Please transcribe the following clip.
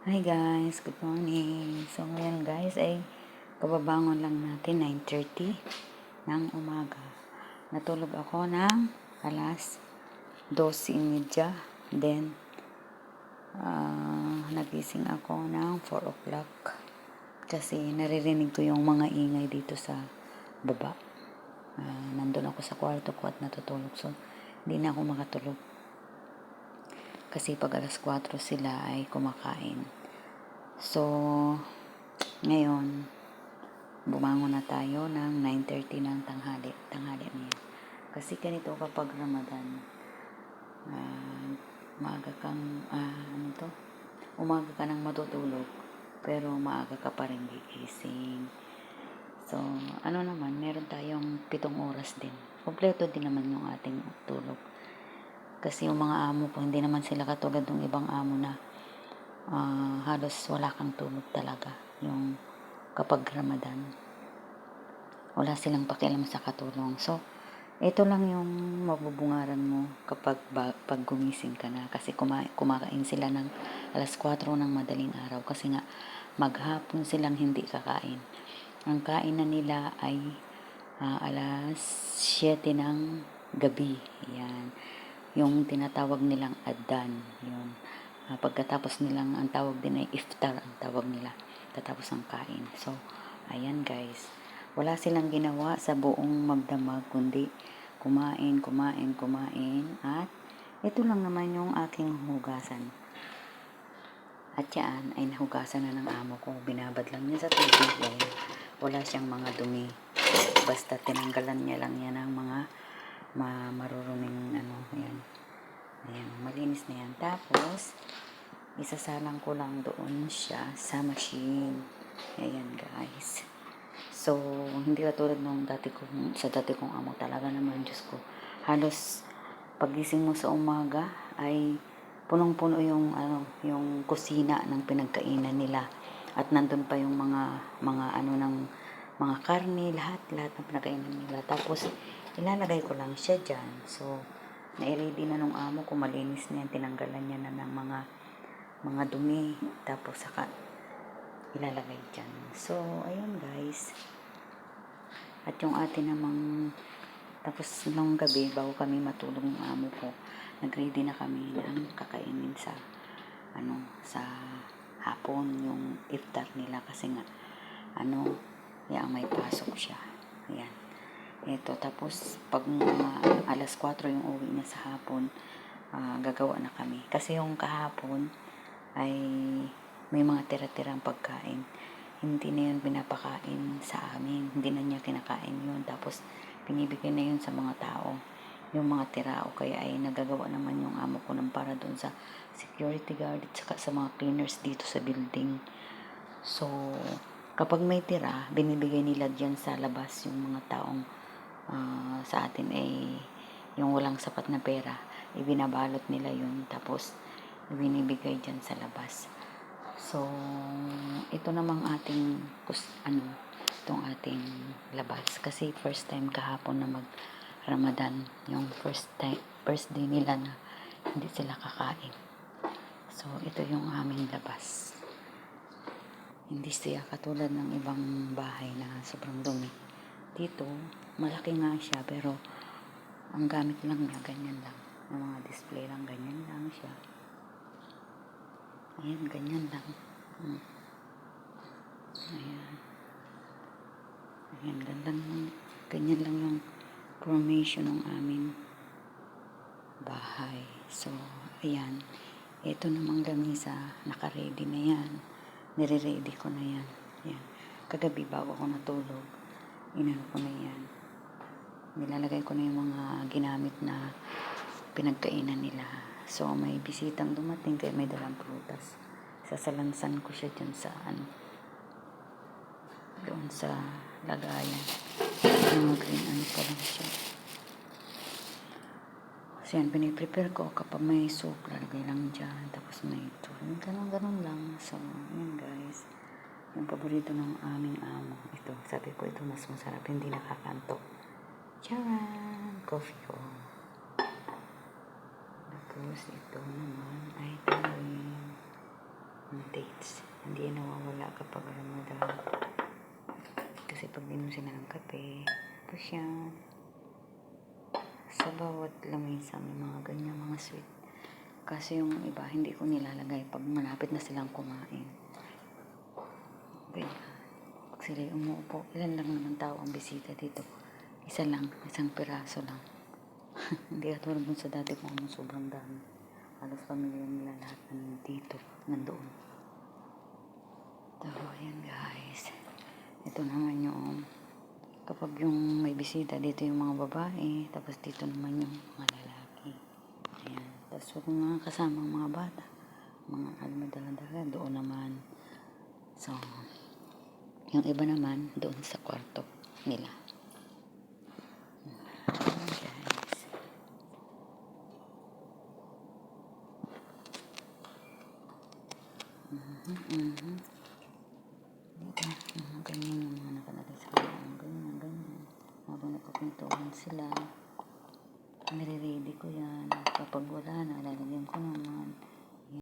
Hi guys, good morning. So ngayon guys ay kababangon lang natin 9:30 ng umaga. Natulog ako ng alas 12:30. Then nagising ako ng 4 o'clock kasi naririnig ko yung mga ingay dito sa baba. Nandun ako sa kwarto ko at natutulog, so hindi na ako makatulog. Kasi pag alas 4 sila ay kumakain. So, ngayon, bumangon na tayo ng 9:30 ng tanghali na yan. Kasi ganito kapag Ramadan, maaga kang, umaga ka nang matutulog, pero maaga ka pa rin gigising. So, meron tayong 7 oras din. Kompleto din naman yung ating tulog. Kasi yung mga amo ko, hindi naman sila katulad ng ibang amo na halos wala kang tulog talaga. Yung kapag Ramadan, wala silang pakialam sa katulong. So, ito lang yung mabubungaran mo pag gumising ka na. Kasi kumakain sila ng alas 4 ng madaling araw. Kasi nga, maghapon silang hindi kakain. Ang kain na nila ay alas 7 ng gabi. Yan. Yung tinatawag nilang adan. Yun. Pagkatapos nilang, ang tawag din ay iftar, ang tawag nila. Tatapos ang kain. So, ayan guys. Wala silang ginawa sa buong magdamag, kundi kumain. At ito lang naman yung aking hugasan. At yan ay nahugasan na ng amo ko. Binabad lang niya sa tubig. Wala siyang mga dumi. Basta tinanggalan niya lang yan ng mga maruruming yan. Ayan, malinis na yan. Tapos, isasalang ko lang doon siya sa machine. Ayan guys. So, hindi katulad nung sa dati kong amo, talaga naman, Diyos ko. Halos, pagising mo sa umaga, ay punong-puno yung kusina ng pinagkainan nila. At nandun pa yung mga karne, lahat ng pinagkainan nila. Tapos, ilalagay ko lang siya dyan. So, na-ready na nung amo ko, malinis na yan, tinanggalan niya na ng mga dumi, tapos saka ilalagay dyan. So, ayun guys. At yung atin namang, tapos nung gabi, bago kami matulog ng amo ko, nag-ready na kami ng kakainin sa hapon, yung iftar nila, kasi nga, may pasok siya. Ayan. Ito, tapos pag alas 4 yung uwi na sa hapon, gagawa na kami. Kasi yung kahapon ay may mga tira-tirang pagkain. Hindi na yun pinapakain sa amin. Hindi na niya kinakain yun. Tapos pinibigay na yun sa mga tao. Yung mga tira o kaya ay nagagawa naman yung amo ko ng para doon sa security guard at saka sa mga cleaners dito sa building. So, kapag may tira, binibigay nila dyan sa labas yung mga taong sa atin ay yung walang sapat na pera, ibinabalot nila yun, tapos ibinibigay dyan sa labas. So, ito namang itong ating labas, kasi first time kahapon na mag Ramadan, yung first day nila na hindi sila kakain. So, ito yung aming labas. Hindi siya katulad ng ibang bahay na sobrang dumi. Dito, malaki nga siya, pero ang gamit lang niya, ganyan lang. Yung mga display lang, ganyan lang siya. Ayan, ganyan lang. Ayan. Ayan, ganyan lang yung formation ng aming bahay. So, ayan. Ito namang lamisa, naka-ready na yan. Nire-ready ko na yan. Ayan. Kagabi, bago ako natulog, inano ko na yan. Nilalagay ko na yung mga ginamit na pinagkainan nila. So, may bisitang dumating, kaya may dalang prutas. Sasalansan ko siya dyan sa doon sa lagayan. Mga green pa lang siya. So, yan, piniprepare ko kapag may soup, lalagay lang dyan. Tapos may ito. Ganun lang. So, yan guys. Yung paborito ng aming amo. Ito, sabi ko, ito mas masarap. Hindi nakakantok. Charan! Coffee ko. Tapos ito naman ay tawin. ng dates. Hindi yan nawawala kapag Ramadan. Kasi pag inom sila ng kape, tapos yan, sa bawat lamesa may mga ganyan, mga sweet. Kasi yung iba, hindi ko nilalagay pag malapit na silang kumain. Ganyan. Pag sila umuupo, ilan lang naman tao ang bisita dito. Isa lang, isang piraso lang. Hindi katulad dun sa dati ko sobrang dami. Halos pamilya nila lahat nandito, nandoon. So, ayan guys. Ito naman yung kapag yung may bisita, dito yung mga babae, tapos dito naman yung mga lalaki. Ayan. Tapos yung mga kasamang mga bata, mga almadala-dala, doon naman. So, yung iba naman, doon sa kwarto nila. Ayan guys. Ganyan yung mga nakalagay sa kanya. Ganyan. Habang nagkukwentuhan sila, nire-ready ko yan. Kapag wala na, lalagyan ko naman.